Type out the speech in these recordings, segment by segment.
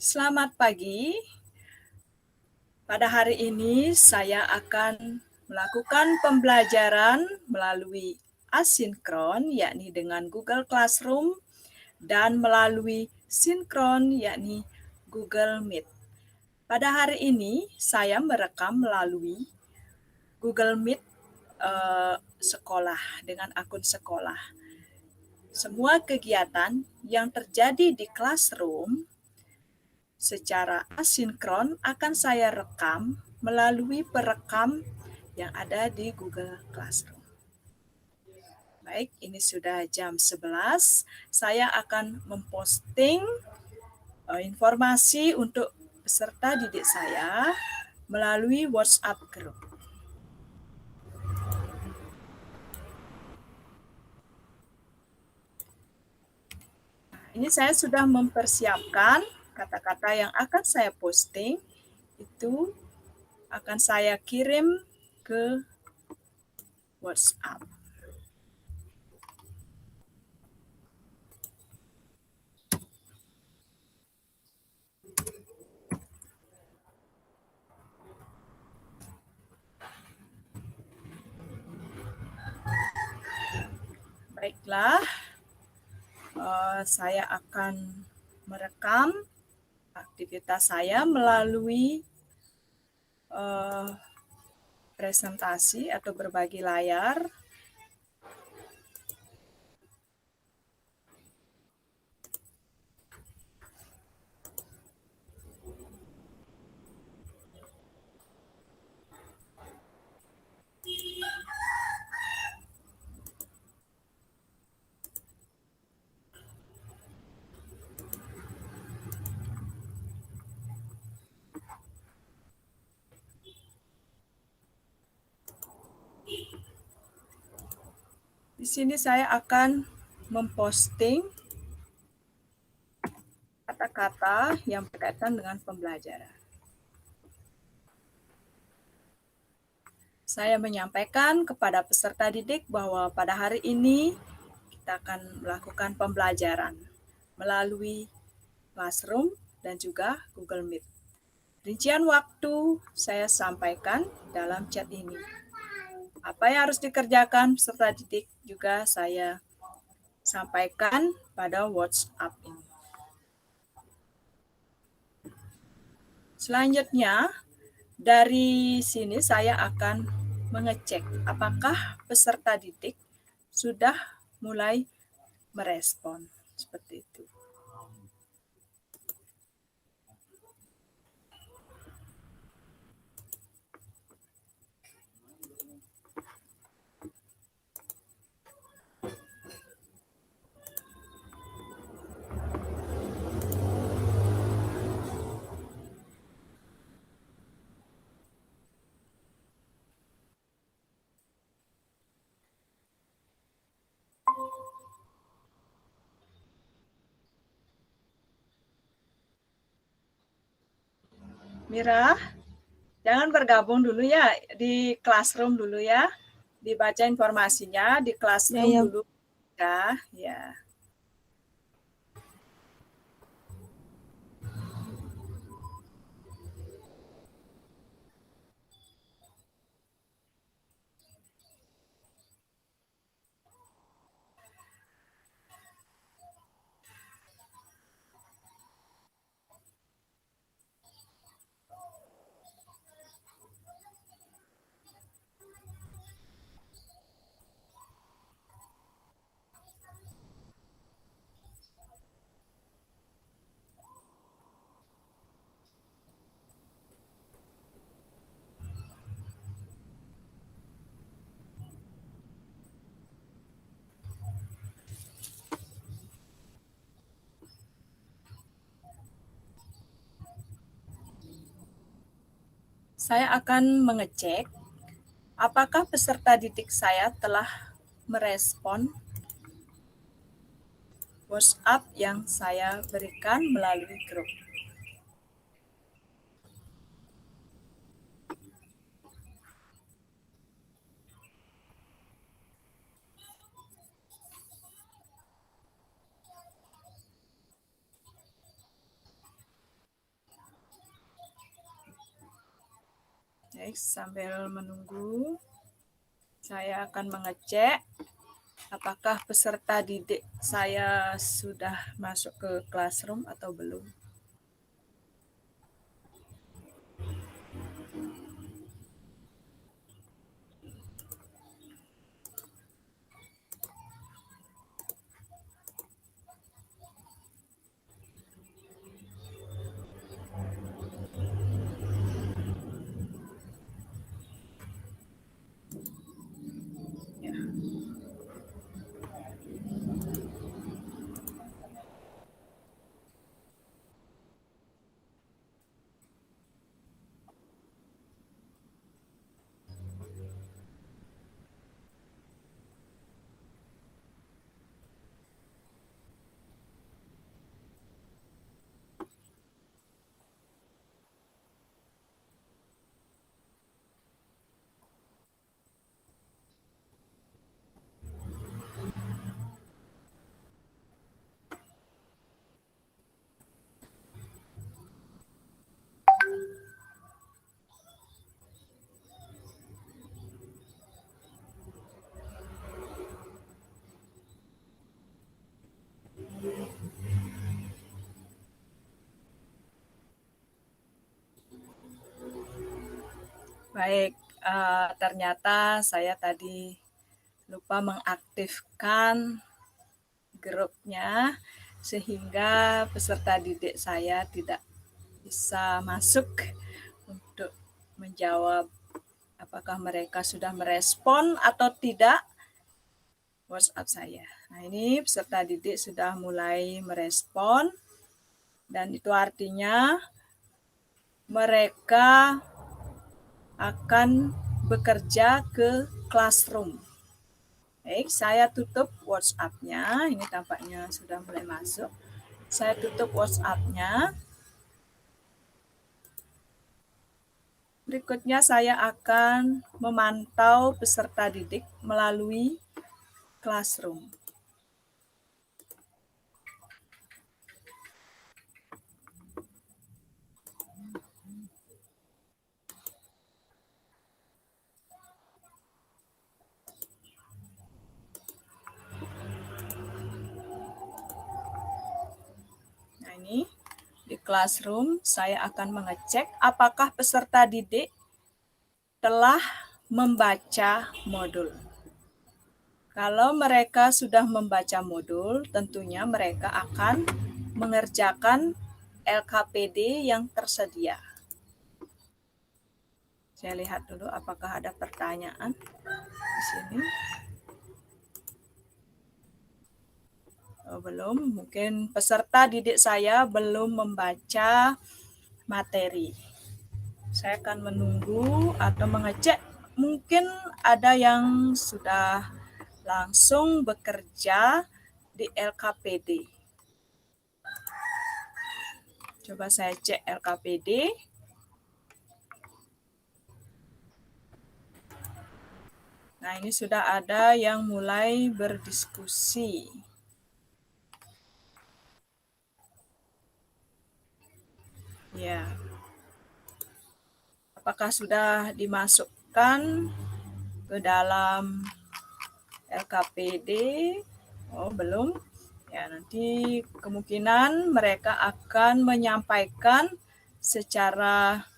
Selamat pagi. Pada hari ini saya akan melakukan pembelajaran melalui asinkron, yakni dengan Google Classroom, dan melalui sinkron, yakni Google Meet. Pada hari ini saya merekam melalui Google Meet sekolah dengan akun sekolah. Semua kegiatan yang terjadi di classroom secara asinkron akan saya rekam melalui perekam yang ada di Google Classroom. Baik, ini sudah jam 11. Saya akan memposting informasi untuk peserta didik saya melalui WhatsApp Group. Ini saya sudah mempersiapkan kata-kata yang akan saya posting, itu akan saya kirim ke WhatsApp. Baiklah, saya akan merekam aktivitas saya melalui presentasi atau berbagi layar. Di sini saya akan memposting kata-kata yang berkaitan dengan pembelajaran. Saya menyampaikan kepada peserta didik bahwa pada hari ini kita akan melakukan pembelajaran melalui Classroom dan juga Google Meet. Rincian waktu saya sampaikan dalam chat ini. Apa yang harus dikerjakan peserta didik juga saya sampaikan pada WhatsApp ini. Selanjutnya, dari sini saya akan mengecek apakah peserta didik sudah mulai merespon. Seperti itu. Mira, jangan bergabung dulu ya di Classroom dulu ya. Dibaca informasinya di Classroom Ya. dulu ya. Ya. Saya akan mengecek apakah peserta didik saya telah merespon WhatsApp yang saya berikan melalui grup. Baik, sambil menunggu, saya akan mengecek apakah peserta didik saya sudah masuk ke classroom atau belum. Ya. Baik, ternyata saya tadi lupa mengaktifkan grupnya sehingga peserta didik saya tidak bisa masuk untuk menjawab apakah mereka sudah merespon atau tidak WhatsApp saya. Nah, ini peserta didik sudah mulai merespon dan itu artinya mereka akan bekerja ke classroom. Baik, saya tutup WhatsApp-nya. Ini tampaknya sudah mulai masuk. Saya tutup WhatsApp-nya. Berikutnya saya akan memantau peserta didik melalui Classroom. Nah, ini di Classroom saya akan mengecek apakah peserta didik telah membaca modul. Kalau mereka sudah membaca modul, tentunya mereka akan mengerjakan LKPD yang tersedia. Saya lihat dulu apakah ada pertanyaan di sini. Oh, belum, mungkin peserta didik saya belum membaca materi. Saya akan menunggu atau mengecek, mungkin ada yang sudah langsung bekerja di LKPD. Coba saya cek LKPD. Nah, ini sudah ada yang mulai berdiskusi. Ya. Apakah sudah dimasukkan ke dalam LKPD? Oh, belum. Ya, nanti kemungkinan mereka akan menyampaikan secara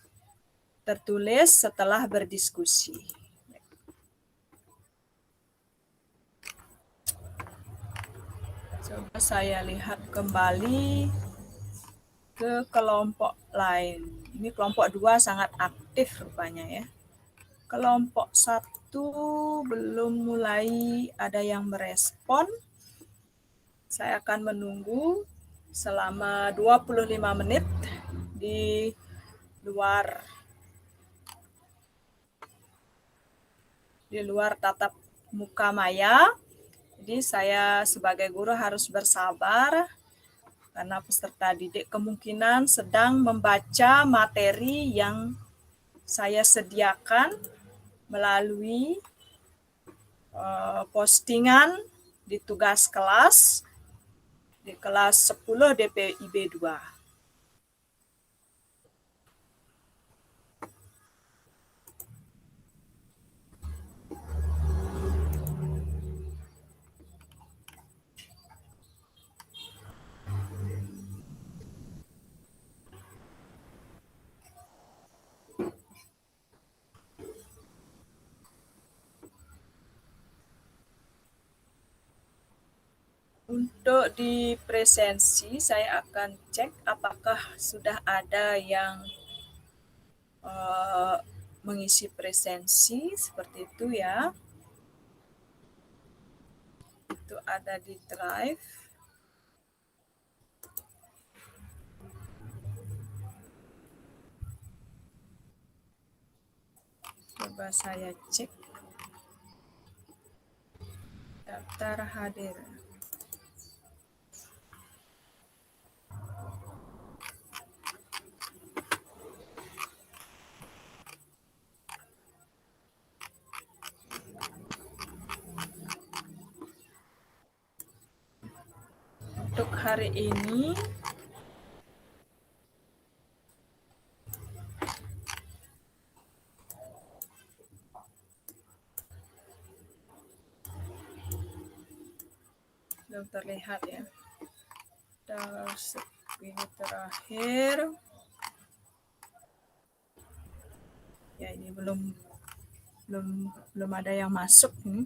tertulis setelah berdiskusi. Coba saya lihat kembali ke kelompok lain. Ini kelompok 2 sangat aktif rupanya ya. Kelompok 1 belum mulai ada yang merespon. Saya akan menunggu selama 25 menit di luar tatap muka maya. Jadi saya sebagai guru harus bersabar karena peserta didik kemungkinan sedang membaca materi yang saya sediakan melalui postingan di tugas kelas di kelas 10 DPIB 2. Untuk di presensi, saya akan cek apakah sudah ada yang mengisi presensi seperti itu ya. Itu ada di Drive. Coba saya cek daftar hadir. Untuk hari ini belum terlihat ya. Ini terakhir. Ya, ini belum ada yang masuk nih.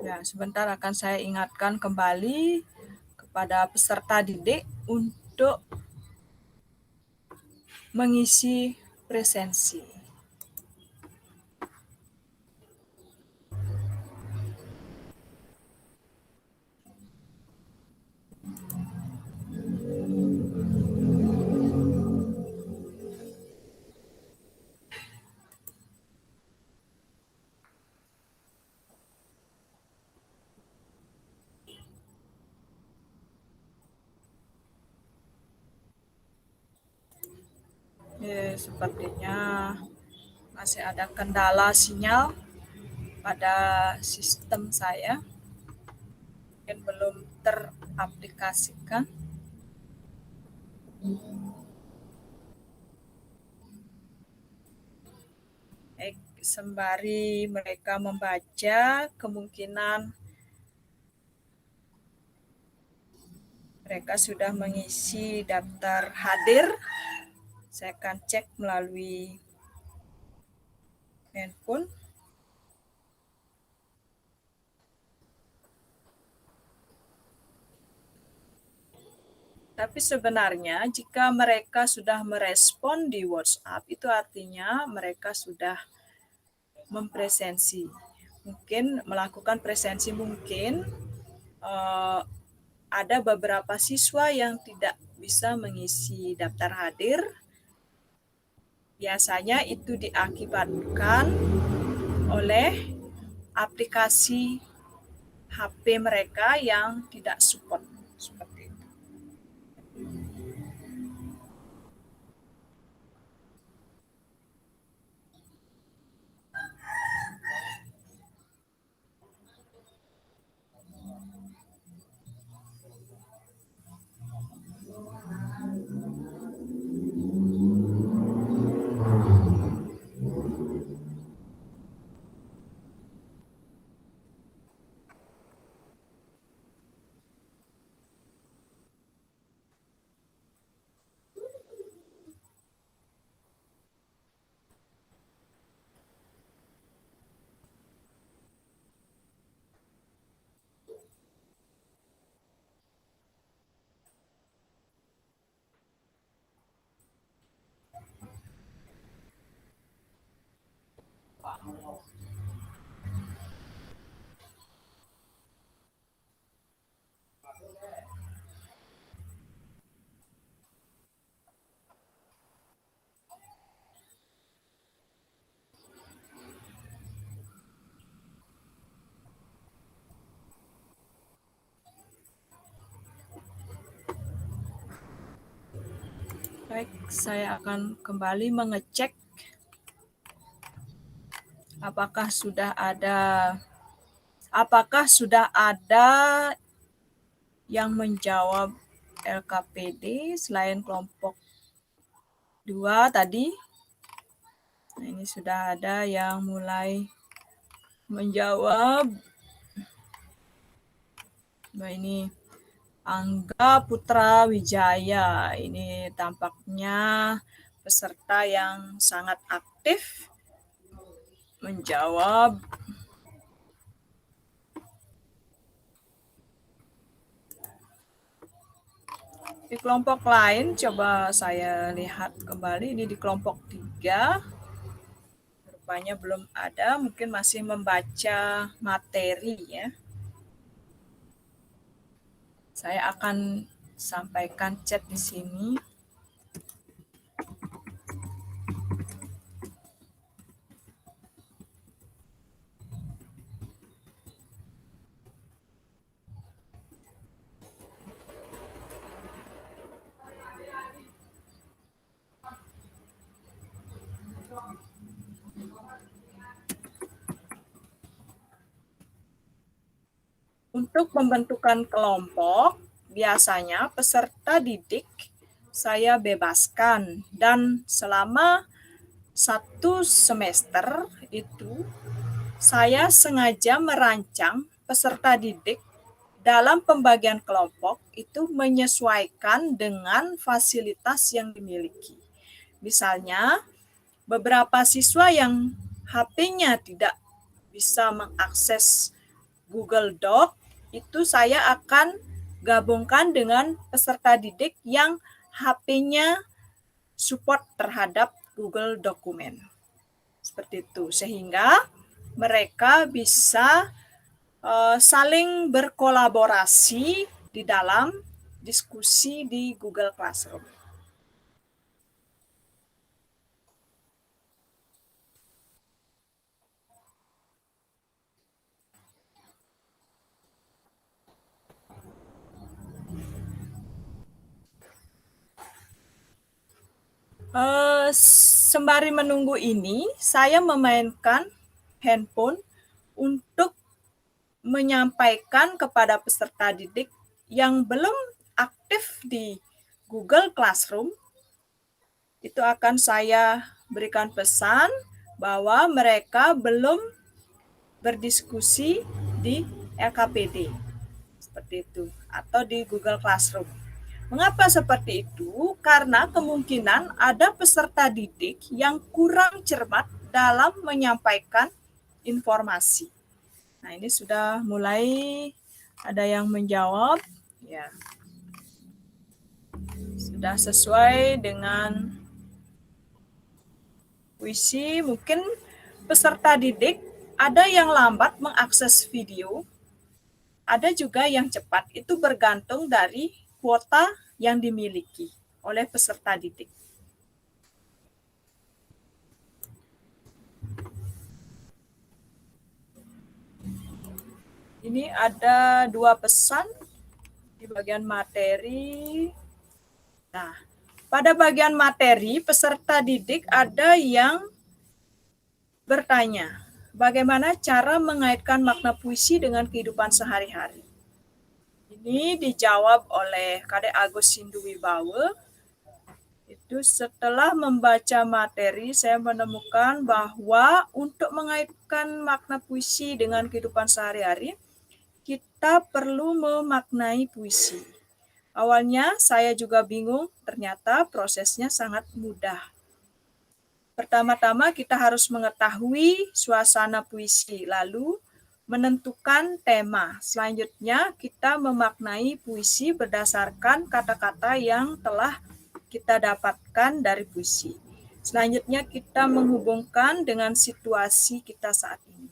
Ya, sebentar akan saya ingatkan kembali kepada peserta didik untuk mengisi presensi. Sepertinya masih ada kendala sinyal pada sistem saya, mungkin belum teraplikasikan. Sembari mereka membaca, kemungkinan mereka sudah mengisi daftar hadir. Saya akan cek melalui handphone. Tapi sebenarnya jika mereka sudah merespon di WhatsApp, itu artinya mereka sudah mempresensi. Mungkin melakukan presensi, mungkin ada beberapa siswa yang tidak bisa mengisi daftar hadir. Biasanya itu diakibatkan oleh aplikasi HP mereka yang tidak support. Seperti itu. Baik, saya akan kembali mengecek apakah sudah ada yang menjawab LKPD selain kelompok 2 tadi. Nah, ini sudah ada yang mulai menjawab. Nah, ini Angga Putra Wijaya. Ini tampaknya peserta yang sangat aktif menjawab Di kelompok lain coba saya lihat kembali, ini di kelompok 3. Rupanya belum ada, mungkin masih membaca materi ya. Saya akan sampaikan chat di sini. Untuk pembentukan kelompok, biasanya peserta didik saya bebaskan dan selama 1 semester itu saya sengaja merancang peserta didik dalam pembagian kelompok itu menyesuaikan dengan fasilitas yang dimiliki. Misalnya, beberapa siswa yang HP-nya tidak bisa mengakses Google Doc, itu saya akan gabungkan dengan peserta didik yang HP-nya support terhadap Google Dokumen. Seperti itu, sehingga mereka bisa saling berkolaborasi di dalam diskusi di Google Classroom. Sembari menunggu ini, saya memainkan handphone untuk menyampaikan kepada peserta didik yang belum aktif di Google Classroom, itu akan saya berikan pesan bahwa mereka belum berdiskusi di LKPD, seperti itu, atau di Google Classroom. Mengapa seperti itu? Karena kemungkinan ada peserta didik yang kurang cermat dalam menyampaikan informasi. Nah, ini sudah mulai ada yang menjawab. Ya, sudah sesuai dengan puisi. Mungkin peserta didik ada yang lambat mengakses video, ada juga yang cepat. Itu bergantung dari kuota yang dimiliki oleh peserta didik. Ini ada 2 pesan di bagian materi. Nah, pada bagian materi, peserta didik ada yang bertanya, bagaimana cara mengaitkan makna puisi dengan kehidupan sehari-hari? Ini dijawab oleh Kadek Agus Sinduwibawa. Itu setelah membaca materi, saya menemukan bahwa untuk mengaitkan makna puisi dengan kehidupan sehari-hari, kita perlu memaknai puisi. Awalnya saya juga bingung, ternyata prosesnya sangat mudah. Pertama-tama kita harus mengetahui suasana puisi, lalu menentukan tema. Selanjutnya kita memaknai puisi berdasarkan kata-kata yang telah kita dapatkan dari puisi. Selanjutnya kita menghubungkan dengan situasi kita saat ini.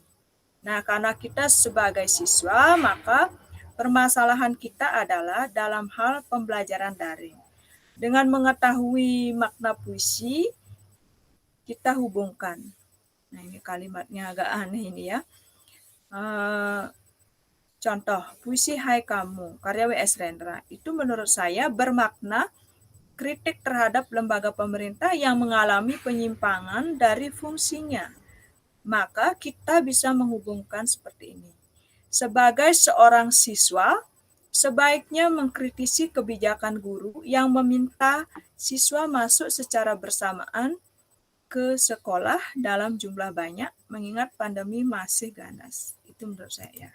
Nah, karena kita sebagai siswa, maka permasalahan kita adalah dalam hal pembelajaran daring. Dengan mengetahui makna puisi, kita hubungkan. Nah, ini kalimatnya agak aneh ini ya. Contoh, puisi Hai Kamu, karya W.S. Rendra, itu menurut saya bermakna kritik terhadap lembaga pemerintah yang mengalami penyimpangan dari fungsinya. Maka kita bisa menghubungkan seperti ini. Sebagai seorang siswa, sebaiknya mengkritisi kebijakan guru yang meminta siswa masuk secara bersamaan ke sekolah dalam jumlah banyak, mengingat pandemi masih ganas. Itu menurut saya.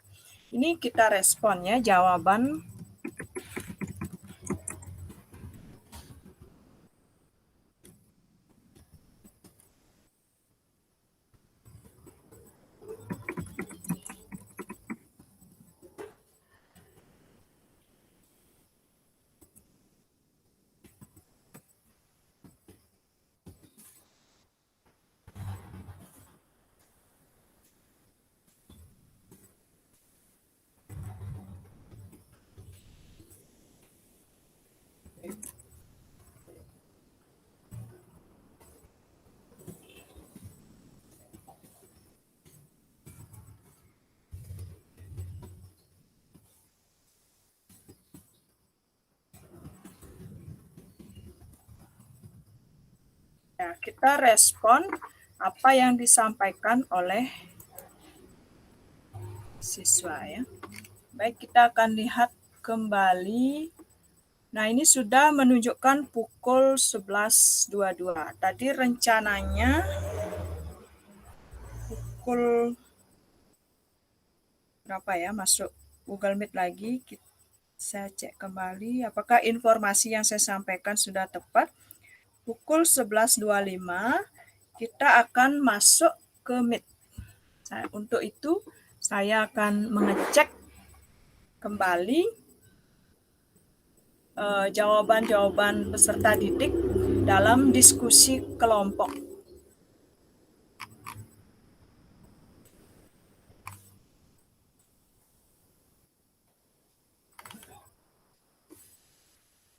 Ini kita responnya jawaban. Ya, kita respon apa yang disampaikan oleh siswa ya. Baik, kita akan lihat kembali. Nah, ini sudah menunjukkan pukul 11.22. Tadi rencananya pukul berapa ya masuk Google Meet lagi. Saya cek kembali apakah informasi yang saya sampaikan sudah tepat. Pukul 11.25 kita akan masuk ke Meet. Untuk itu saya akan mengecek kembali jawaban-jawaban peserta didik dalam diskusi kelompok.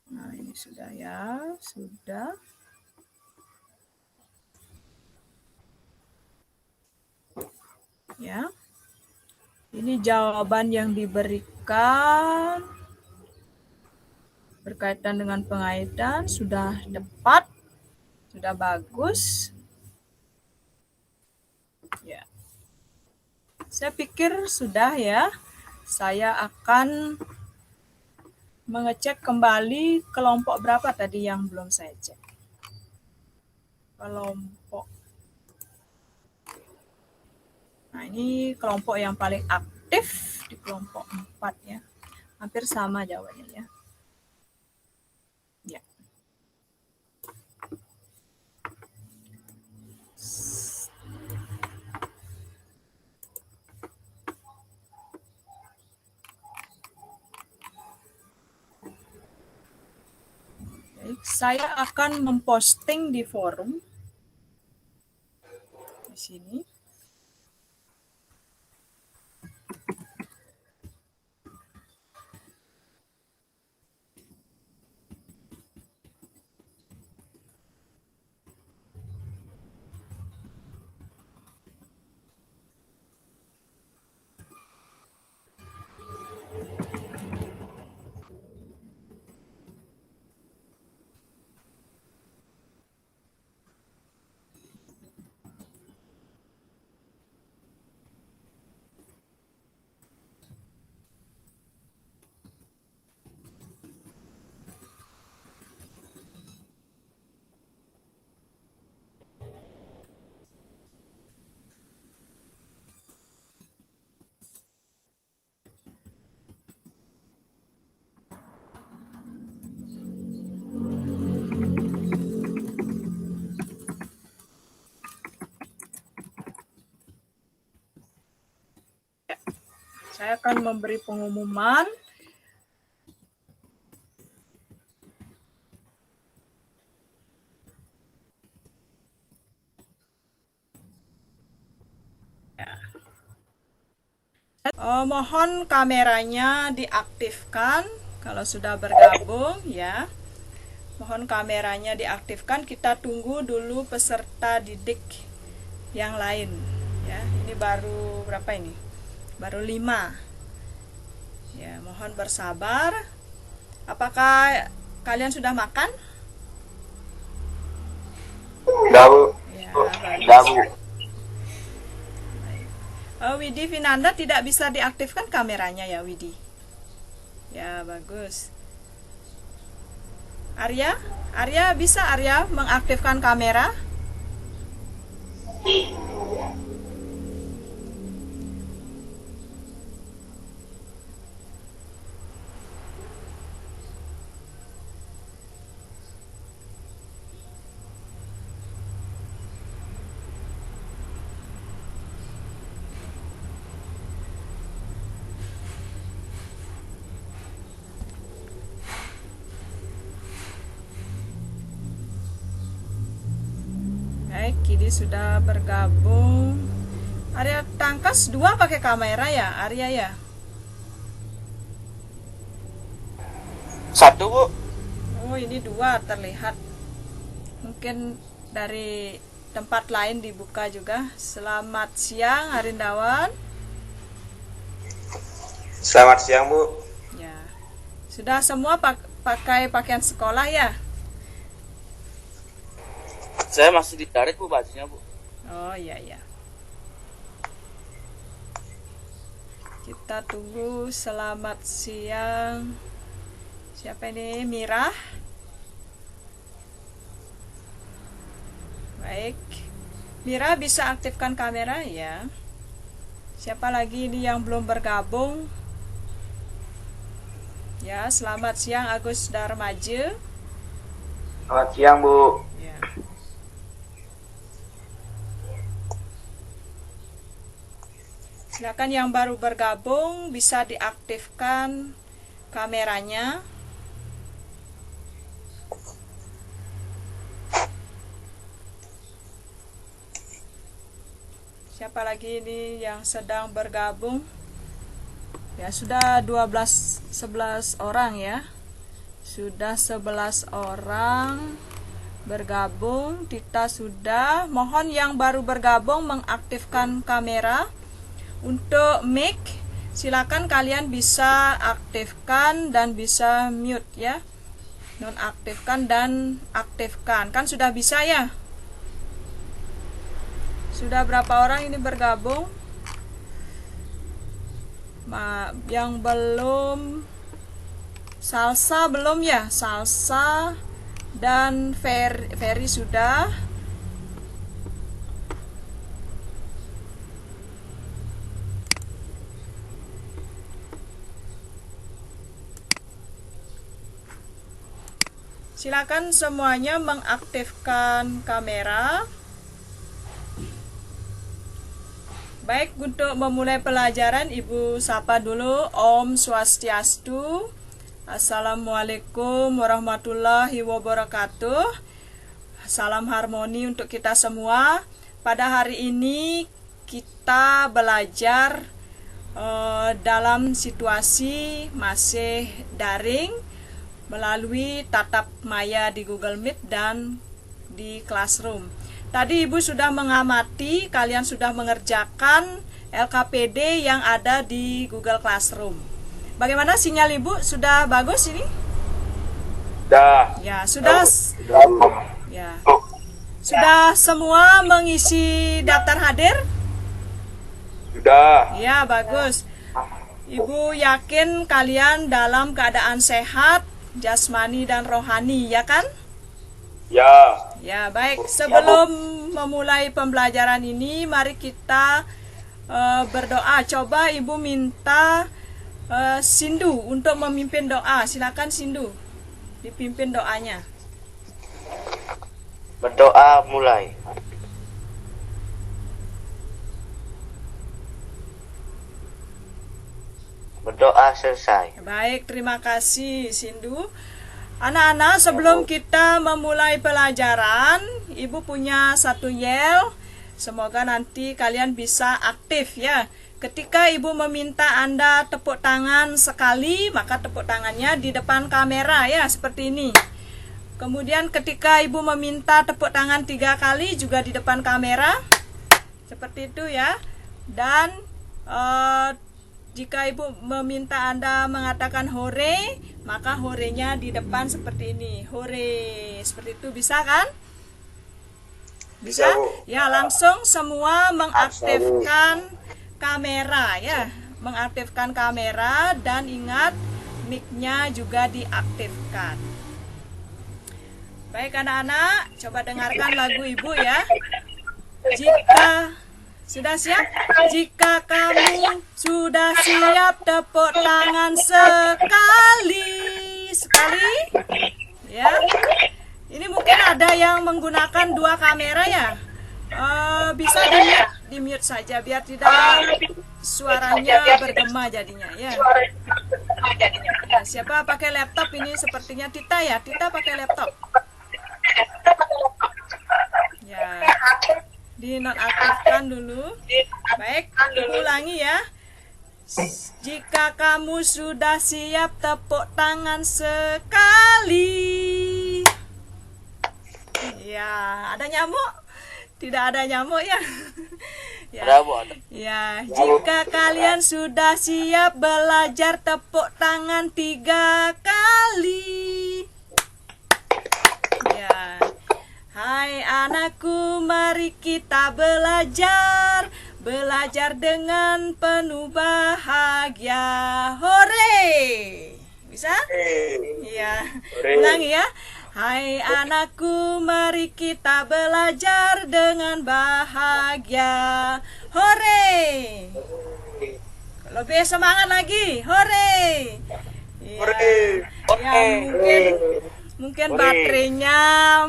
Nah, ini sudah ya, sudah. Ya. Ini jawaban yang diberikan berkaitan dengan pengaitan, sudah tepat, sudah bagus. Ya. Saya pikir sudah ya. Saya akan mengecek kembali kelompok berapa tadi yang belum saya cek. Kelompok. Nah, ini kelompok yang paling aktif di kelompok 4 ya. Hampir sama jawabannya ya. Ya. Baik, saya akan memposting di forum di sini. Saya akan memberi pengumuman. Mohon kameranya diaktifkan kalau sudah bergabung ya. Mohon kameranya diaktifkan. Kita tunggu dulu peserta didik yang lain ya. Ini baru berapa ini? Baru 5. Ya, mohon bersabar. Apakah kalian sudah makan? Sudah, Bu. Ya, Sudah, Bu. Widi Vinanda tidak bisa diaktifkan kameranya ya, Widi. Ya, bagus. Arya bisa Arya mengaktifkan kamera? Baik, Kidi sudah bergabung. Arya Tangkas 2 pakai kamera ya, Arya ya? 1, Bu. Oh, ini 2 terlihat. Mungkin dari tempat lain dibuka juga. Selamat siang, Harindawan. Selamat siang, Bu. Ya. Sudah semua pakai pakaian sekolah ya? Saya masih ditarik Bu bajunya Bu. Oh iya iya. Kita tunggu. Selamat siang. Siapa ini? Mira. Baik. Mira bisa aktifkan kamera ya. Siapa lagi ini yang belum bergabung? Ya, selamat siang Agus Darmaja. Selamat siang, Bu. Ya. Silakan yang baru bergabung bisa diaktifkan kameranya. Siapa lagi ini yang sedang bergabung? Ya, sudah 11 orang ya. Sudah 11 orang bergabung. Tita sudah. Mohon yang baru bergabung mengaktifkan kamera. Untuk mic, silakan kalian bisa aktifkan dan bisa mute ya. Nonaktifkan dan aktifkan. Kan sudah bisa ya? Sudah berapa orang ini bergabung? Yang belum, Salsa belum ya? Salsa dan Ferry sudah. Silakan semuanya mengaktifkan kamera. Baik, untuk memulai pelajaran Ibu sapa dulu. Om Swastiastu. Assalamualaikum warahmatullahi wabarakatuh. Salam harmoni untuk kita semua. Pada hari ini kita belajar dalam situasi masih daring melalui tatap maya di Google Meet dan di Classroom. Tadi Ibu sudah mengamati, kalian sudah mengerjakan LKPD yang ada di Google Classroom. Bagaimana sinyal Ibu? Sudah bagus ini? Sudah. Ya, sudah. Ya. Sudah semua mengisi daftar hadir? Sudah. Ya, bagus. Ibu yakin kalian dalam keadaan sehat, jasmani dan rohani, ya kan? Ya. Ya, baik. Sebelum memulai pembelajaran ini, mari kita berdoa. Coba Ibu minta Sindu untuk memimpin doa. Silakan Sindu, dipimpin doanya. Berdoa mulai. Berdoa selesai. Baik, terima kasih Sindu. Anak-anak, sebelum kita memulai pelajaran, Ibu punya satu yel. Semoga nanti kalian bisa aktif ya. Ketika Ibu meminta Anda tepuk tangan sekali, maka tepuk tangannya di depan kamera ya, seperti ini. Kemudian ketika Ibu meminta tepuk tangan 3 kali juga di depan kamera, seperti itu ya. Dan jika Ibu meminta Anda mengatakan hore, maka horenya di depan seperti ini. Hore, seperti itu, bisa kan? Bisa? Ya, langsung semua mengaktifkan kamera ya. Mengaktifkan kamera dan ingat mic-nya juga diaktifkan. Baik anak-anak, coba dengarkan lagu Ibu ya. Sudah siap? Jika kamu sudah siap, tepuk tangan sekali. Sekali. Ya. Ini mungkin ada yang menggunakan 2 kamera ya. Bisa di mute saja biar tidak suaranya bergema jadinya ya. Nah, siapa pakai laptop ini? Sepertinya Tita ya. Tita pakai laptop. Ya. Dinonaktifkan dulu. Baik, ulangi ya. Jika kamu sudah siap, tepuk tangan sekali. Ya, ada nyamuk? Tidak ada nyamuk ya. Ya. Ya, jika kalian sudah siap belajar, tepuk tangan 3 kali. Ya. Hai anakku, mari kita belajar, belajar dengan penuh bahagia. Hore! Bisa? Iya. Ulangi ya. Hai anakku, mari kita belajar dengan bahagia. Hore! Lebih semangat lagi. Hore! Iya. Ya, mungkin baterainya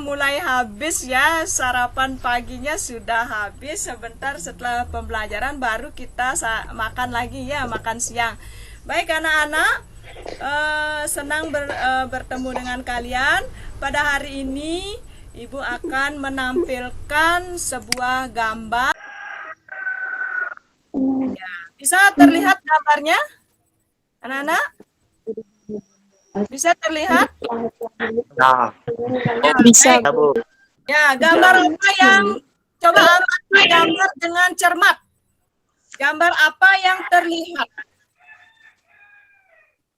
mulai habis ya, sarapan paginya sudah habis. Sebentar setelah pembelajaran baru kita makan lagi ya, makan siang. Baik anak-anak, senang bertemu dengan kalian. Pada hari ini Ibu akan menampilkan sebuah gambar. Ya, bisa terlihat gambarnya anak-anak? Bisa terlihat? Nah, Bisa. Bu. Ya, gambar apa yang coba amati gambar dengan cermat. Gambar apa yang terlihat?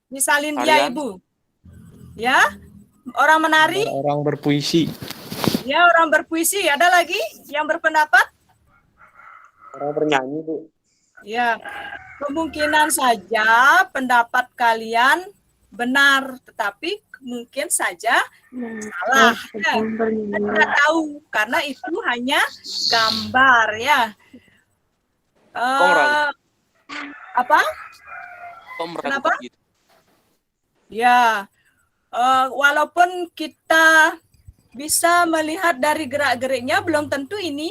Misalin dia Ibu. Ya, orang menari. Orang berpuisi. Ya, orang berpuisi. Ada lagi yang berpendapat? Orang bernyanyi, Bu. Ya, kemungkinan saja pendapat kalian benar, tetapi mungkin saja salah. Ya. Kita tidak tahu karena itu hanya gambar ya. Apa? Kenapa? Ya, walaupun kita bisa melihat dari gerak-geriknya, belum tentu ini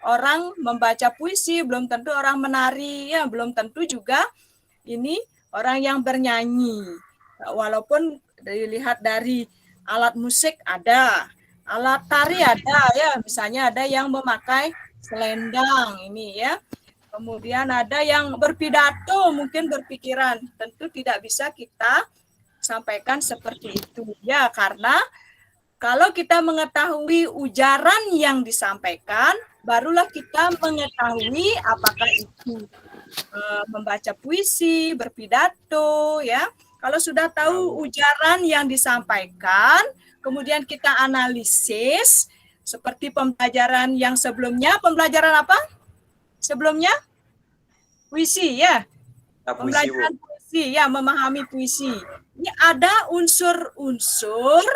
orang membaca puisi, belum tentu orang menari, ya, belum tentu juga ini orang yang bernyanyi. Walaupun dilihat dari alat musik ada, alat tari ada, ya, misalnya ada yang memakai selendang ini ya. Kemudian ada yang berpidato, mungkin berpikiran, tentu tidak bisa kita sampaikan seperti itu ya, karena kalau kita mengetahui ujaran yang disampaikan, barulah kita mengetahui apakah itu membaca puisi, berpidato ya. Kalau sudah tahu ujaran yang disampaikan, kemudian kita analisis seperti pembelajaran yang sebelumnya. Pembelajaran apa? Sebelumnya? Puisi ya. Pembelajaran puisi ya, memahami puisi. Ini ada unsur-unsur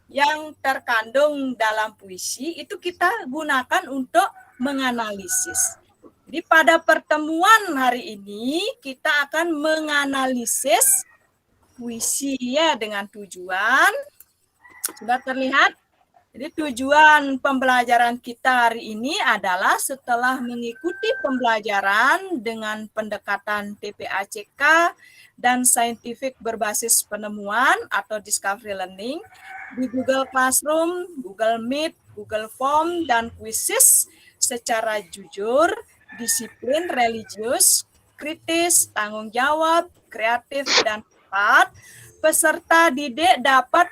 yang terkandung dalam puisi, itu kita gunakan untuk menganalisis. Jadi pada pertemuan hari ini kita akan menganalisis puisi ya, dengan tujuan, sudah terlihat. Jadi tujuan pembelajaran kita hari ini adalah setelah mengikuti pembelajaran dengan pendekatan TPACK dan saintifik berbasis penemuan atau discovery learning di Google Classroom, Google Meet, Google Form, dan Quizzes secara jujur, disiplin, religius, kritis, tanggung jawab, kreatif, dan tepat, peserta didik dapat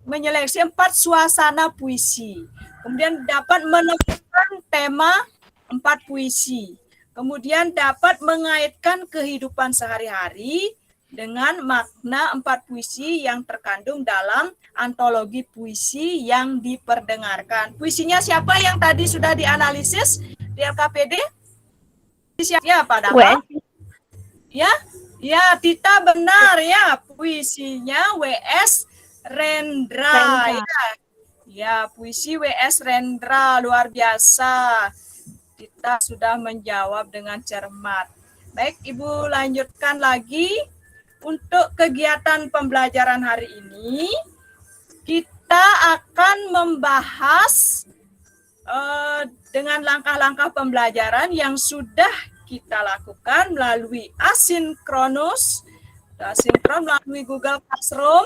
menyeleksi 4 suasana puisi. Kemudian dapat menemukan tema 4 puisi. Kemudian dapat mengaitkan kehidupan sehari-hari dengan makna 4 puisi yang terkandung dalam antologi puisi yang diperdengarkan. Puisinya siapa yang tadi sudah dianalisis di LKPD? Ya, padahal. Ya, ya, Tita benar ya. Puisinya W.S. Rendra. Ya, puisi W.S. Rendra, luar biasa. Kita sudah menjawab dengan cermat. Baik, Ibu lanjutkan lagi. Untuk kegiatan pembelajaran hari ini, kita akan membahas dengan langkah-langkah pembelajaran yang sudah kita lakukan melalui asinkronus, melalui Google Classroom,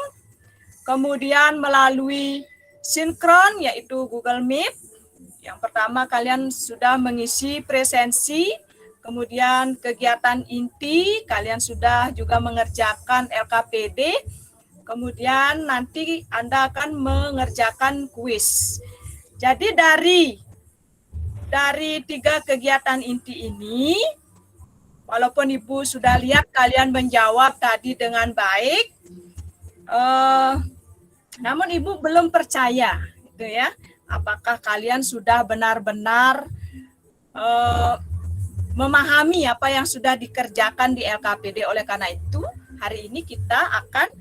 kemudian melalui sinkron yaitu Google Meet. Yang pertama kalian sudah mengisi presensi, kemudian kegiatan inti kalian sudah juga mengerjakan LKPD, kemudian nanti Anda akan mengerjakan kuis. Jadi dari 3 kegiatan inti ini, walaupun Ibu sudah lihat kalian menjawab tadi dengan baik, namun Ibu belum percaya gitu ya. Apakah kalian sudah benar-benar memahami apa yang sudah dikerjakan di LKPD? Oleh karena itu, hari ini kita akan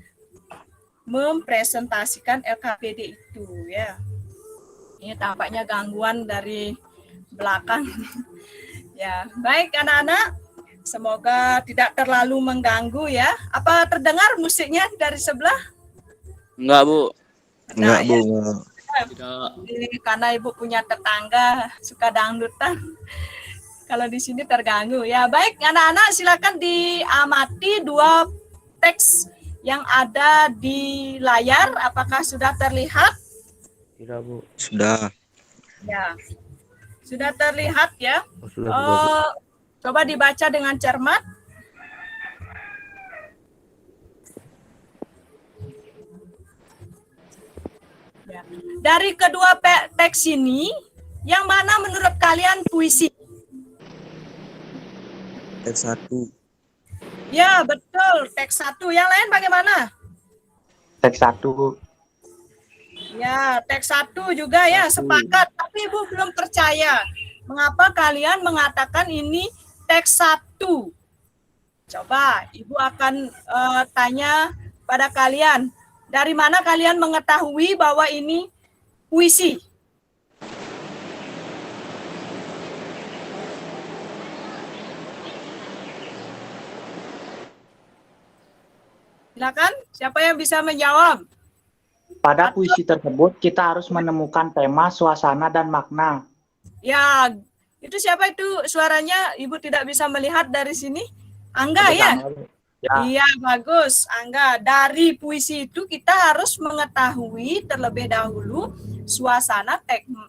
mempresentasikan LKPD itu ya. Ini tampaknya gangguan dari belakang. Ya, baik anak-anak. Semoga tidak terlalu mengganggu ya. Apa terdengar musiknya dari sebelah? Enggak, Bu. Nah, Bu. karena ibu punya tetangga suka dangdutan. Kalau di sini terganggu ya. Baik anak-anak, silakan diamati dua teks yang ada di layar. Apakah sudah terlihat? Tidak, Bu. Sudah. Ya, sudah terlihat ya. Sudah, Coba dibaca dengan cermat. Ya. Dari kedua teks ini, yang mana menurut kalian puisi? Teks 1. Ya, betul. Teks 1. Yang lain bagaimana? Teks 1. Ya, teks 1 juga ya, sepakat. Tapi Ibu belum percaya. Mengapa kalian mengatakan ini teks 1? Coba Ibu akan tanya pada kalian. Dari mana kalian mengetahui bahwa ini puisi? Silakan, siapa yang bisa menjawab? Pada puisi tersebut, kita harus menemukan tema, suasana, dan makna. Ya, itu siapa itu suaranya? Ibu tidak bisa melihat dari sini. Angga ya? Ya. Iya, bagus. Angga, dari puisi itu kita harus mengetahui terlebih dahulu suasana,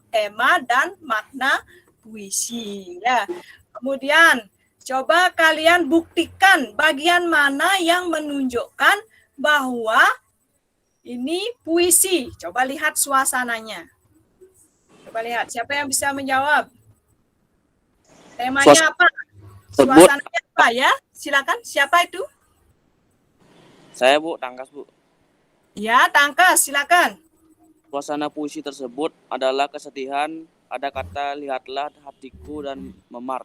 tema, dan makna puisi. Ya. Kemudian, coba kalian buktikan bagian mana yang menunjukkan bahwa ini puisi. Coba lihat suasananya. Coba lihat, siapa yang bisa menjawab? Temanya apa? Suasananya apa ya? Silakan, siapa itu? Saya, Bu, Tangkas, Bu. Ya, Tangkas, silakan. Suasana puisi tersebut adalah kesedihan, ada kata lihatlah hatiku dan memar.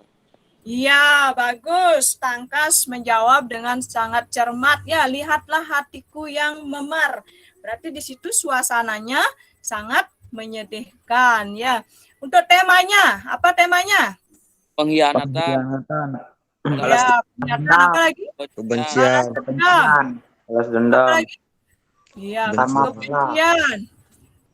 Iya, bagus. Tangkas menjawab dengan sangat cermat. Ya, lihatlah hatiku yang memar. Berarti di situ suasananya sangat menyedihkan. Ya, untuk temanya, apa temanya? Pengkhianatan. Ya, pernyataan apa lagi? Kebencian. Balas dendam. Apa lagi? Iya, Sama kebencian.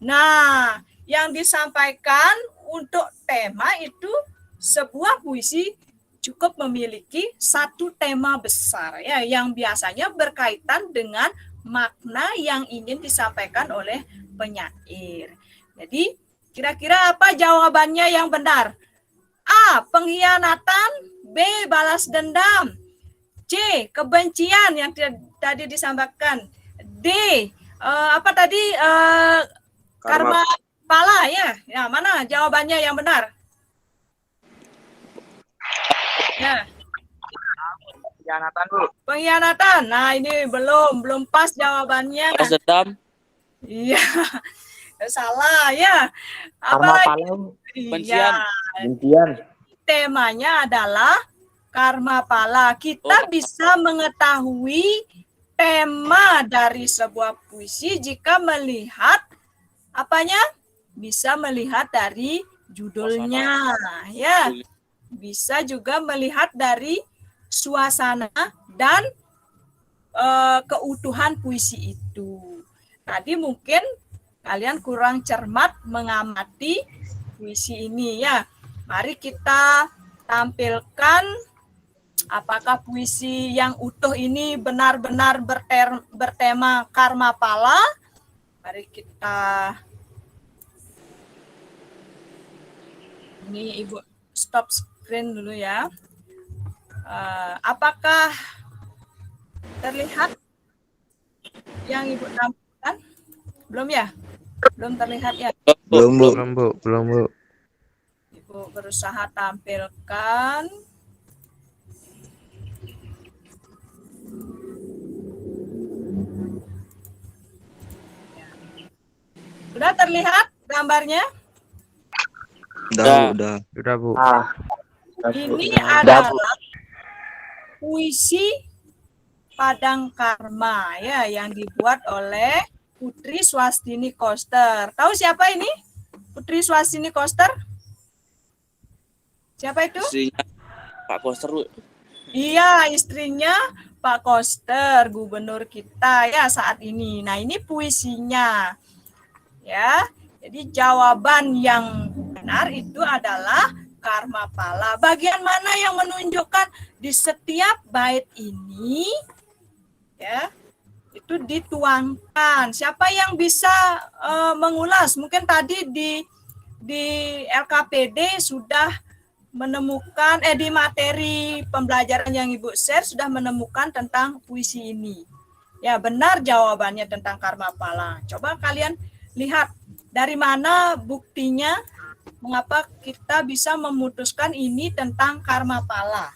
Nah, yang disampaikan untuk tema itu sebuah puisi cukup memiliki satu tema besar ya, yang biasanya berkaitan dengan makna yang ingin disampaikan oleh penyair. Jadi, kira-kira apa jawabannya yang benar? A. Pengkhianatan. B. Balas dendam. C. Kebencian yang tadi disampaikan. D. Apa tadi? Karma pala ya. Ya, mana jawabannya yang benar? Ya. Pengkhianatan, Bu. Pengkhianatan. Nah, ini belum pas jawabannya. Balas dendam. Iya. Salah ya. Karma Apa pala. Iya. Kebencian. Temanya adalah karma pala. Kita bisa mengetahui tema dari sebuah puisi jika melihat apanya? Bisa melihat dari judulnya, ya. Bisa juga melihat dari suasana dan keutuhan puisi itu. Tadi mungkin kalian kurang cermat mengamati puisi ini ya. Mari kita tampilkan apakah puisi yang utuh ini benar-benar bertema karma pala. Mari kita ini Ibu stop screen dulu ya. Apakah terlihat yang Ibu tampilkan? Belum ya? Belum terlihat ya? Belum, Bu. Ibu berusaha tampilkan. Sudah terlihat gambarnya? Udah, udah. Sudah, Bu. Ah, Ini Udah, Bu. adalah puisi Padang Karma ya yang dibuat oleh Putri Swastini Koster. Tahu siapa ini? Putri Swastini Koster? Siapa itu? Istrinya Pak Koster, Bu. Iya, istrinya Pak Koster, gubernur kita ya saat ini. Nah, ini puisinya. Ya. Jadi jawaban yang benar itu adalah karma pala. Bagian mana yang menunjukkan di setiap bait ini ya itu dituangkan. Siapa yang bisa mengulas? Mungkin tadi di LKPD sudah menemukan di materi pembelajaran yang Ibu share sudah menemukan tentang puisi ini. Ya, benar jawabannya tentang karma pala. Coba kalian lihat dari mana buktinya mengapa kita bisa memutuskan ini tentang karma pala.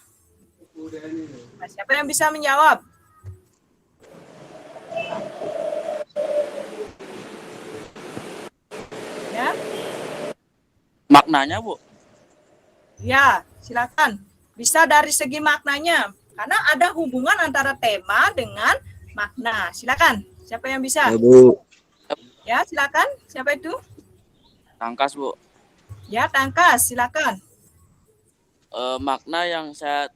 Nah, siapa yang bisa menjawab? Ya. Maknanya, Bu. Ya, silakan. Bisa dari segi maknanya, karena ada hubungan antara tema dengan makna. Silakan. Siapa yang bisa? Ya, Bu. Ya, silakan. Siapa itu? Tangkas, Bu. Ya, Tangkas. Silakan. Makna yang saya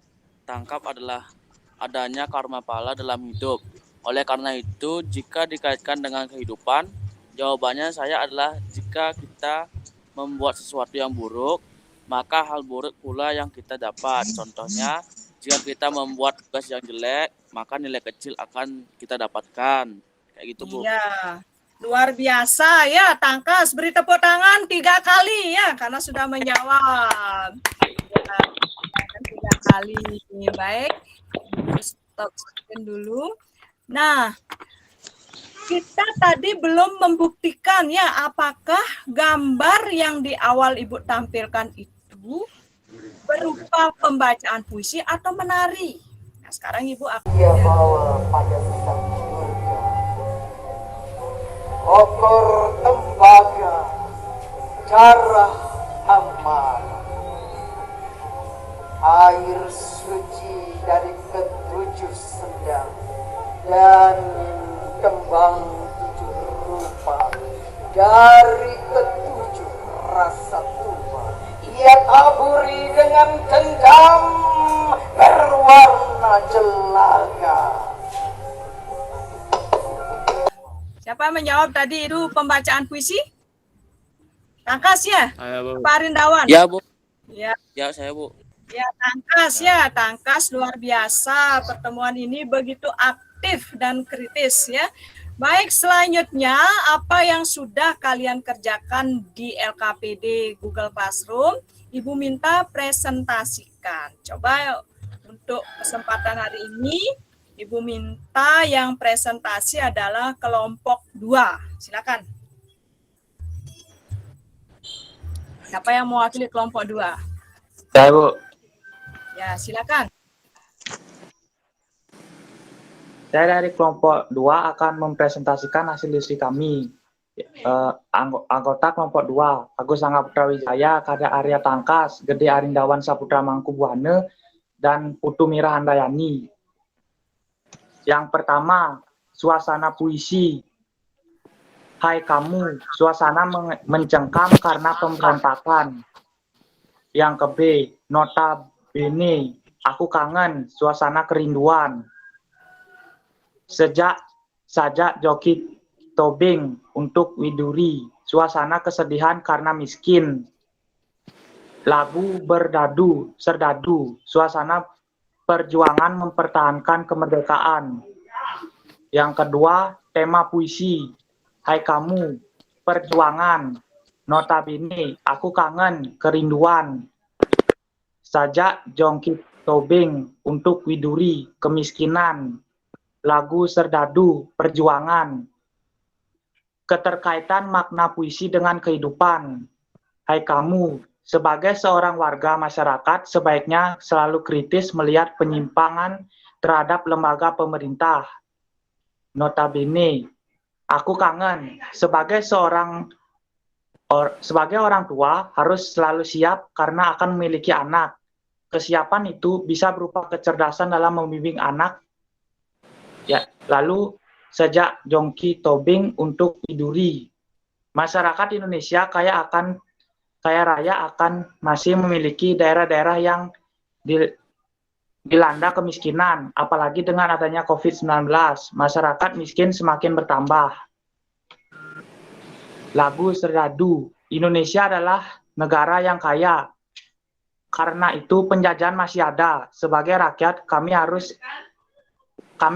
tangkap adalah adanya karma pala dalam hidup. Oleh karena itu, jika dikaitkan dengan kehidupan, jawabannya saya adalah jika kita membuat sesuatu yang buruk, maka hal buruk pula yang kita dapat. Contohnya, jika kita membuat tugas yang jelek, maka nilai kecil akan kita dapatkan. Kayak gitu, Bu. Iya. Luar biasa ya, Tangkas. Beri tepuk tangan 3 kali ya, karena sudah menjawab. Ya, 3 kali. Baik. Stop dulu. Nah, kita tadi belum membuktikan ya apakah gambar yang di awal Ibu tampilkan itu berupa pembacaan puisi atau menari. Nah, sekarang Ibu akan Dia bawa pada sang surga okor tembaga darah amarah air suci dari ketujuh sendang dan kembang 7 rupa dari ketujuh rasa tuba. Ia taburi dengan dendam berwarna jelaga. Siapa yang menjawab tadi itu pembacaan puisi? Tangkas ya? Pak Arindawan? Ya, Bu. Ya, Ya, saya, Bu. ya Tangkas ya. Tangkas luar biasa. Pertemuan ini begitu aktif dan kritis ya. Baik, selanjutnya apa yang sudah kalian kerjakan di LKPD Google Classroom? Ibu minta presentasikan. Coba untuk kesempatan hari ini Ibu minta yang presentasi adalah kelompok 2. Silakan. Siapa yang mewakili kelompok 2? saya, Bu. Ya, silakan. Saya dari kelompok 2 akan mempresentasikan hasil diskusi kami. Anggota kelompok 2, Agus Angga Putra Wijaya, Kada Arya Tangkas, Gede Arindawan Saputra Mangkubuana, dan Putu Mira Handayani. Yang pertama, suasana puisi. Hai kamu, suasana mencengkam karena pemberontakan. Yang ke B, nota bene, aku kangen, suasana kerinduan. Sejak joki tobing untuk widuri, suasana kesedihan karena miskin. Lagu serdadu, suasana perjuangan mempertahankan kemerdekaan. Yang kedua, tema puisi. Hai kamu, perjuangan. Notabene, aku kangen, kerinduan. Sajak jongkit tobing untuk widuri, kemiskinan. Lagu serdadu, perjuangan. Keterkaitan makna puisi dengan kehidupan. Hai kamu, sebagai seorang warga masyarakat, sebaiknya selalu kritis melihat penyimpangan terhadap lembaga pemerintah. Notabene, aku kangen, sebagai seorang sebagai orang tua harus selalu siap karena akan memiliki anak. Kesiapan itu bisa berupa kecerdasan dalam membimbing anak. Ya, lalu sejak Jongki Tobing untuk Widuri, masyarakat Indonesia kaya raya akan masih memiliki daerah-daerah yang dilanda kemiskinan, apalagi dengan adanya COVID-19, masyarakat miskin semakin bertambah. Lagu Serdadu, Indonesia adalah negara yang kaya. Karena itu penjajahan masih ada. Sebagai rakyat, kami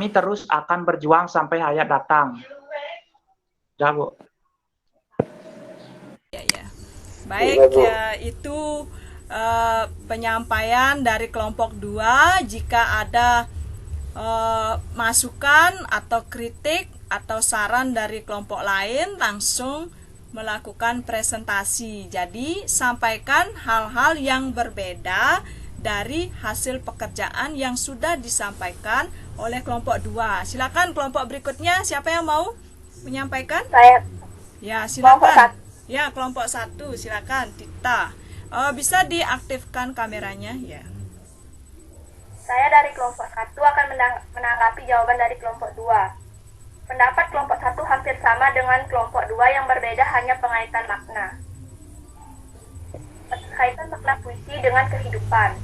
terus akan berjuang sampai hayat datang. Ya, Bu. Ya. Baik, ya itu penyampaian dari kelompok 2. Jika ada masukan atau kritik atau saran dari kelompok lain, langsung melakukan presentasi. Jadi sampaikan hal-hal yang berbeda dari hasil pekerjaan yang sudah disampaikan oleh kelompok 2. Silakan kelompok berikutnya, siapa yang mau menyampaikan? Saya. Ya, silakan. Kelompok 1. Ya, kelompok 1, silakan Tita. Bisa diaktifkan kameranya ya. Saya dari kelompok 1 akan menanggapi jawaban dari kelompok 2. Pendapat kelompok 1 hampir sama dengan kelompok 2 yang berbeda hanya pengaitan makna. Kaitan makna puisi dengan kehidupan.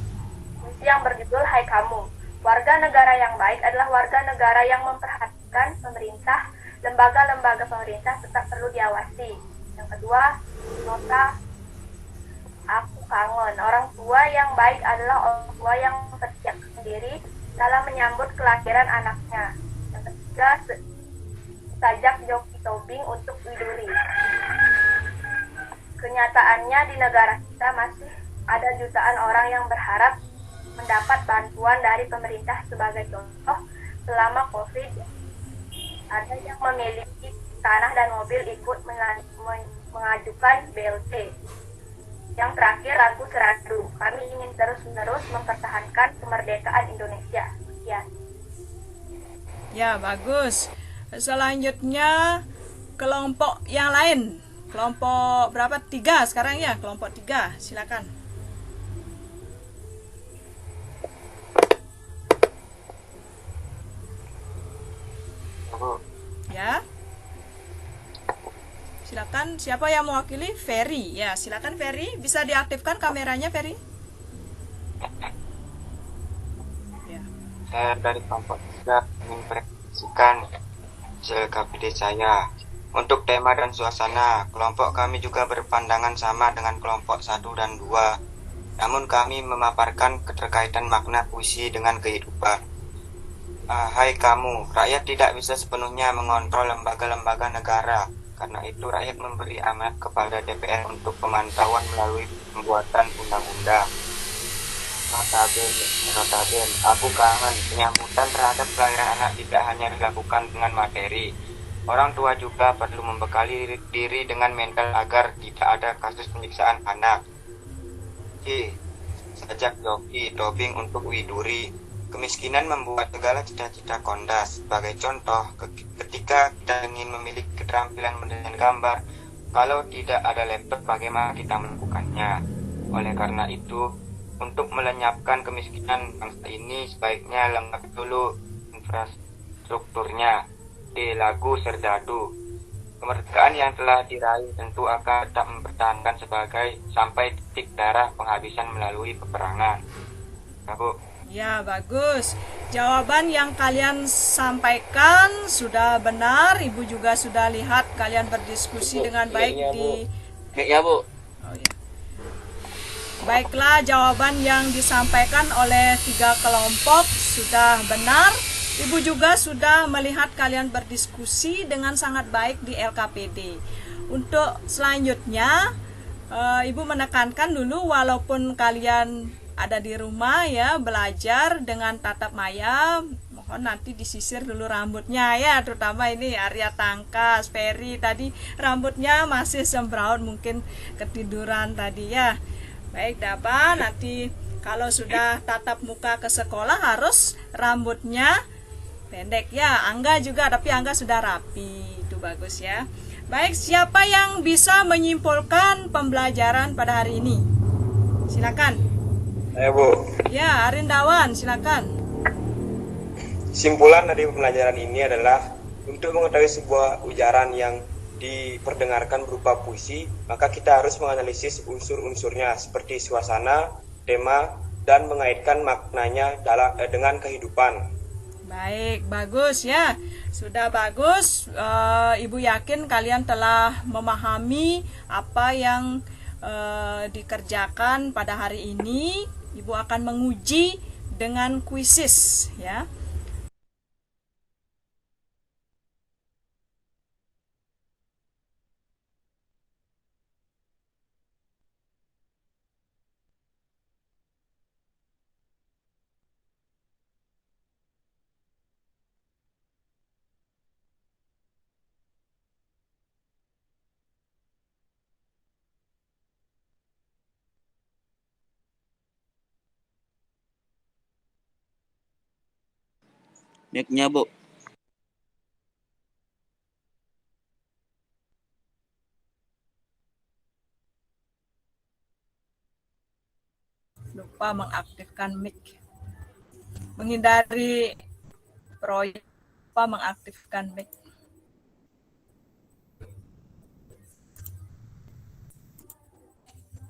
Puisi yang berjudul Hai Kamu. Warga negara yang baik adalah warga negara yang memperhatikan pemerintah, lembaga-lembaga pemerintah tetap perlu diawasi. Yang kedua, nota Aku Kangen. Orang tua yang baik adalah orang tua yang mempersiapkan diri dalam menyambut kelahiran anaknya. Yang ketiga, sajak Jongki Tobing untuk Widuri. Kenyataannya di negara kita masih ada jutaan orang yang berharap mendapat bantuan dari pemerintah. Sebagai contoh, selama COVID, ada yang memiliki tanah dan mobil ikut mengajukan BLT. Yang terakhir, lagu Serdadu. Kami ingin terus-menerus mempertahankan kemerdekaan Indonesia. Sekian. Ya, bagus. Selanjutnya kelompok yang lain. Kelompok berapa? 3 sekarang ya, kelompok 3. Silakan. Ya. Silakan, siapa yang mewakili? Ferry. Ya, silakan Ferry, bisa diaktifkan kameranya Ferry. Ya. Saya dari kelompok 3 ingin presentasikan LKPD saya. Untuk tema dan suasana, kelompok kami juga berpandangan sama dengan kelompok 1 dan 2. Namun kami memaparkan keterkaitan makna puisi dengan kehidupan. Hai kamu, rakyat tidak bisa sepenuhnya mengontrol lembaga-lembaga negara. Karena itu rakyat memberi amanat kepada DPR untuk pemantauan melalui pembuatan undang-undang. Notaben, aku kangen. Penyambutan terhadap kelahiran anak tidak hanya dilakukan dengan materi. Orang tua juga perlu membekali diri dengan mental agar tidak ada kasus penyiksaan anak. Sajak Jongki Tobing untuk Widuri. Kemiskinan membuat segala cita-cita kondas. Sebagai contoh, ketika kita ingin memiliki keterampilan mendesain gambar, kalau tidak ada laptop, bagaimana kita melakukannya? Oleh karena itu, untuk melenyapkan kemiskinan bangsa ini, sebaiknya lengkapi dulu infrastrukturnya. Di lagu Serdadu, kemerdekaan yang telah diraih tentu akan tetap mempertahankan sebagai sampai titik darah penghabisan melalui peperangan. Bu. Ya, bagus. Jawaban yang kalian sampaikan sudah benar. Ibu juga sudah lihat kalian berdiskusi dengan baik di... Ya, Bu. Oh, ya. Baiklah, jawaban yang disampaikan oleh 3 kelompok sudah benar. Ibu juga sudah melihat kalian berdiskusi dengan sangat baik di LKPD. Untuk selanjutnya, Ibu menekankan dulu walaupun kalian ada di rumah ya, belajar dengan tatap maya, mohon nanti disisir dulu rambutnya ya, terutama ini Arya Tangkas, Ferry tadi rambutnya masih sembraut, mungkin ketiduran tadi ya. Baik, dapat nanti kalau sudah tatap muka ke sekolah harus rambutnya pendek ya. Angga juga, tapi Angga sudah rapi, itu bagus ya. Baik, siapa yang bisa menyimpulkan pembelajaran pada hari ini? Silakan. Ayo Bu, Ya, Arindawan, silakan. simpulan dari pembelajaran ini adalah untuk mengetahui sebuah ujaran yang diperdengarkan berupa puisi, maka kita harus menganalisis unsur-unsurnya seperti suasana, tema, dan mengaitkan maknanya dengan kehidupan. Baik, bagus ya. Sudah bagus. Ibu yakin kalian telah memahami apa yang dikerjakan pada hari ini. Ibu akan menguji dengan kuisis ya. Mic-nya, Bu. Lupa mengaktifkan mic. Menghindari proyek, lupa mengaktifkan mic.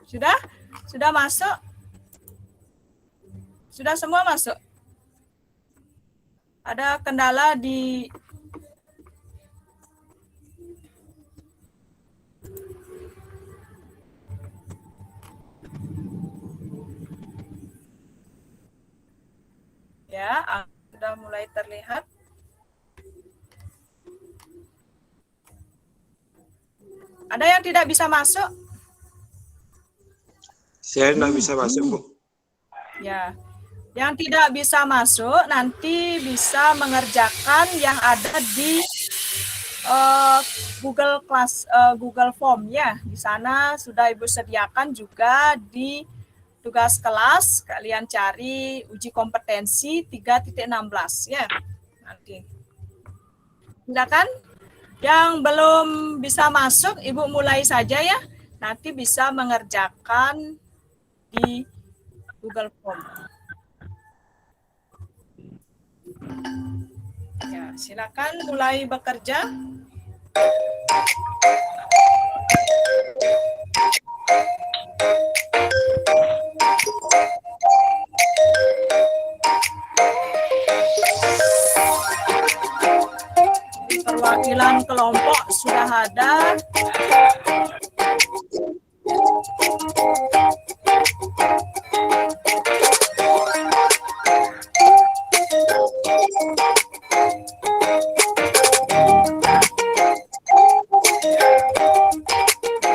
Sudah? Sudah masuk? Sudah semua masuk? Ada kendala di ya, sudah mulai terlihat. Ada yang tidak bisa masuk? Saya nggak bisa masuk Bu. Ya, yang tidak bisa masuk nanti bisa mengerjakan yang ada di Google Form ya. Di sana sudah Ibu sediakan juga di tugas kelas. Kalian cari uji kompetensi 3.16 ya. Nanti. Silakan. Yang belum bisa masuk, Ibu mulai saja ya. Nanti bisa mengerjakan di Google Form. Ya, silakan mulai bekerja. Perwakilan kelompok sudah ada.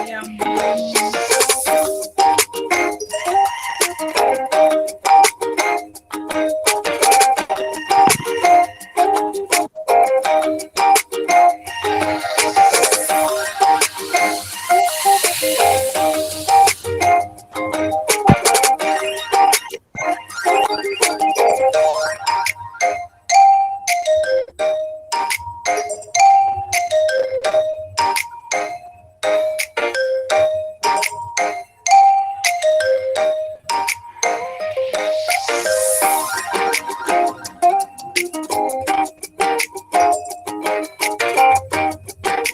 Yang belum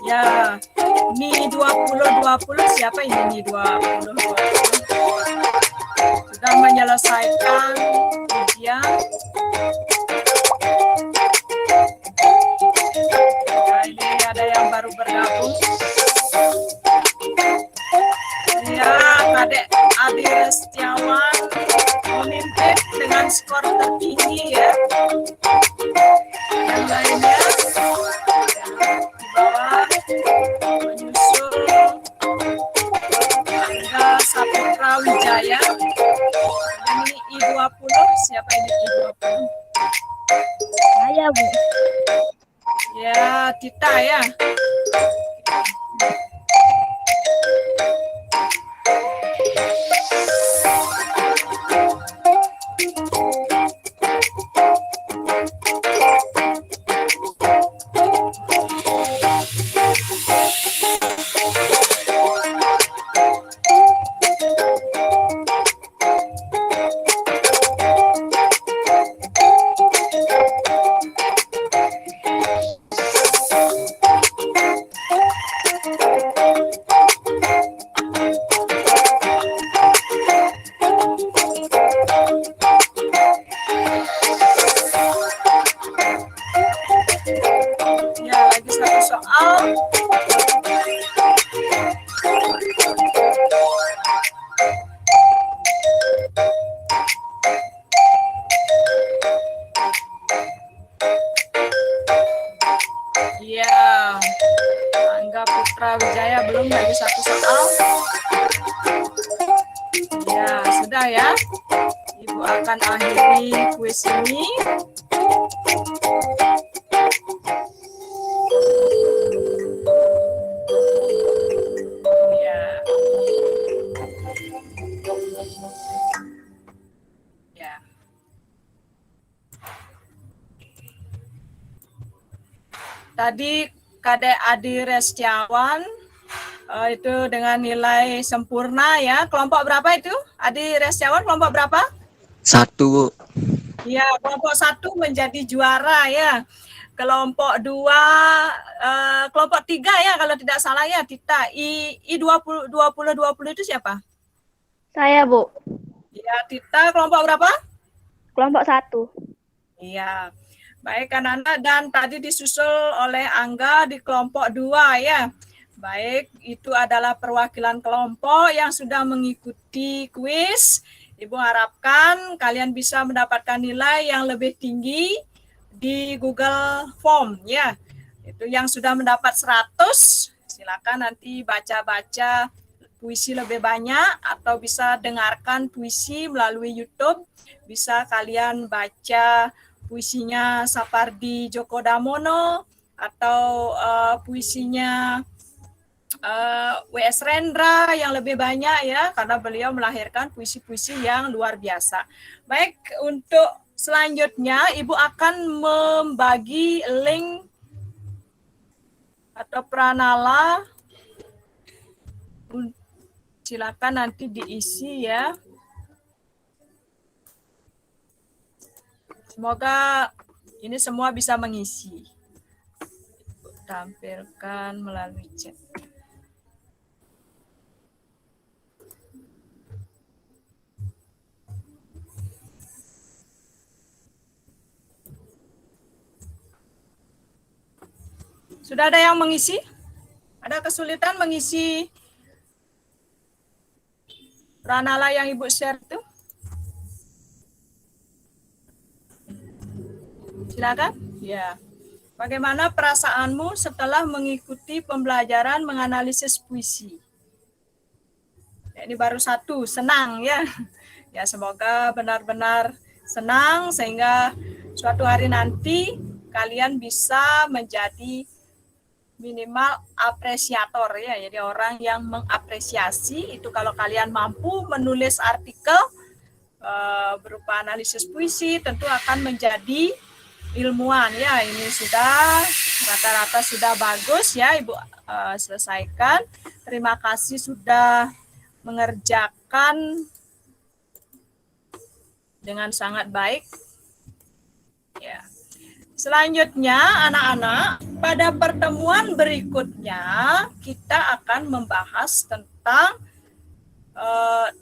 ya, ini 2020 siapa ini 2020? Sudah menyelesaikan ujian. Nah, ini ada yang baru bergabung. Ya, Kadek Adi Restiawan memimpin dengan skor tertinggi ya. Yang lainnya di bawah menyusul Angga Saputra Wijaya. Dan ini I20, siapa ini I20? Saya, Bu. Ya, Tita ya. Putra Wijaya belum, lagi satu soal. Ya, sudah ya. Ibu akan akhiri kuis ini. Ya. Ya. Tadi Kadek Adi Restiawan itu dengan nilai sempurna ya. Kelompok berapa itu? Adi Restiawan kelompok berapa? 1, Bu. Ya, kelompok 1 menjadi juara ya. Kelompok 2, kelompok 3 ya kalau tidak salah ya, Tita. I20 20 itu siapa? Saya, Bu. Ya, Tita kelompok berapa? Kelompok 1. Iya. Baik anak-anak, dan tadi disusul oleh Angga di kelompok 2 ya. Baik, itu adalah perwakilan kelompok yang sudah mengikuti kuis. Ibu harapkan kalian bisa mendapatkan nilai yang lebih tinggi di Google Form ya. Itu yang sudah mendapat 100, silakan nanti baca-baca puisi lebih banyak atau bisa dengarkan puisi melalui YouTube. Bisa kalian baca puisinya Sapardi Djoko Damono atau puisinya W.S. Rendra yang lebih banyak ya, karena beliau melahirkan puisi-puisi yang luar biasa. Baik, untuk selanjutnya Ibu akan membagi link atau pranala. Silakan nanti diisi ya. Semoga ini semua bisa mengisi. Tampilkan melalui chat. Sudah ada yang mengisi? Ada kesulitan mengisi pranala yang Ibu share itu? Silakan. Ya. Bagaimana perasaanmu setelah mengikuti pembelajaran menganalisis puisi? Ya, ini baru 1, senang ya. Ya, semoga benar-benar senang sehingga suatu hari nanti kalian bisa menjadi minimal apresiator ya. Jadi orang yang mengapresiasi itu kalau kalian mampu menulis artikel berupa analisis puisi tentu akan menjadi ilmuwan ya. Ini sudah rata-rata sudah bagus ya Ibu selesaikan. Terima kasih sudah mengerjakan dengan sangat baik ya. Selanjutnya anak-anak, pada pertemuan berikutnya kita akan membahas tentang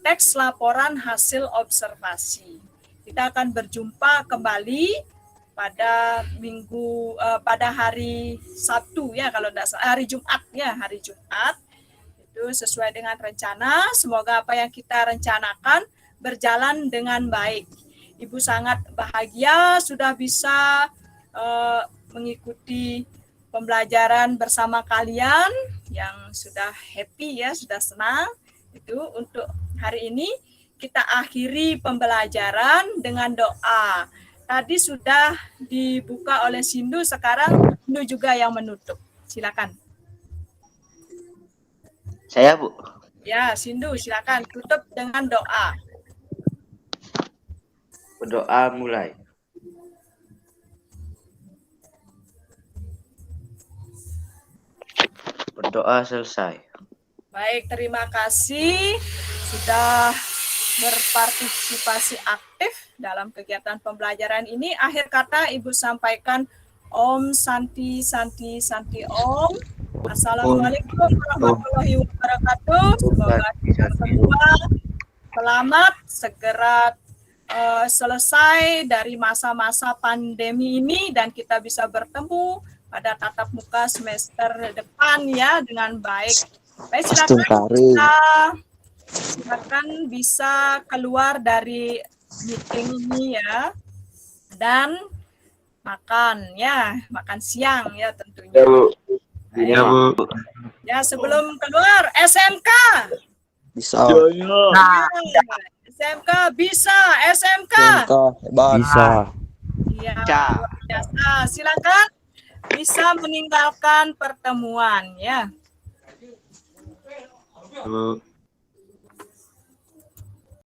teks laporan hasil observasi. Kita akan berjumpa kembali pada pada hari Sabtu ya, kalau tidak salah hari Jumat ya, hari Jumat. Itu sesuai dengan rencana. Semoga apa yang kita rencanakan berjalan dengan baik. Ibu sangat bahagia sudah bisa mengikuti pembelajaran bersama kalian yang sudah happy ya, sudah senang. Itu untuk hari ini kita akhiri pembelajaran dengan doa. Tadi sudah dibuka oleh Sindu, sekarang Sindu juga yang menutup. Silakan. Saya, Bu. Ya, Sindu silakan tutup dengan doa. Berdoa mulai. Berdoa selesai. Baik, terima kasih sudah berpartisipasi aktif dalam kegiatan pembelajaran ini. Akhir kata Ibu sampaikan Om Santi Santi Santi Om. Assalamualaikum warahmatullahi wabarakatuh. Semoga kita semua selamat segera selesai dari masa-masa pandemi ini dan kita bisa bertemu pada tatap muka semester depan ya dengan baik. Baik, silakan bisa keluar dari meeting ini ya dan makan ya, makan siang ya tentunya. Iya, Bu. Ya, sebelum keluar SMK. Bisa. Nah, SMK bisa, SMK. Bisa. Iya, luar biasa. Silakan bisa meninggalkan pertemuan ya. Bu.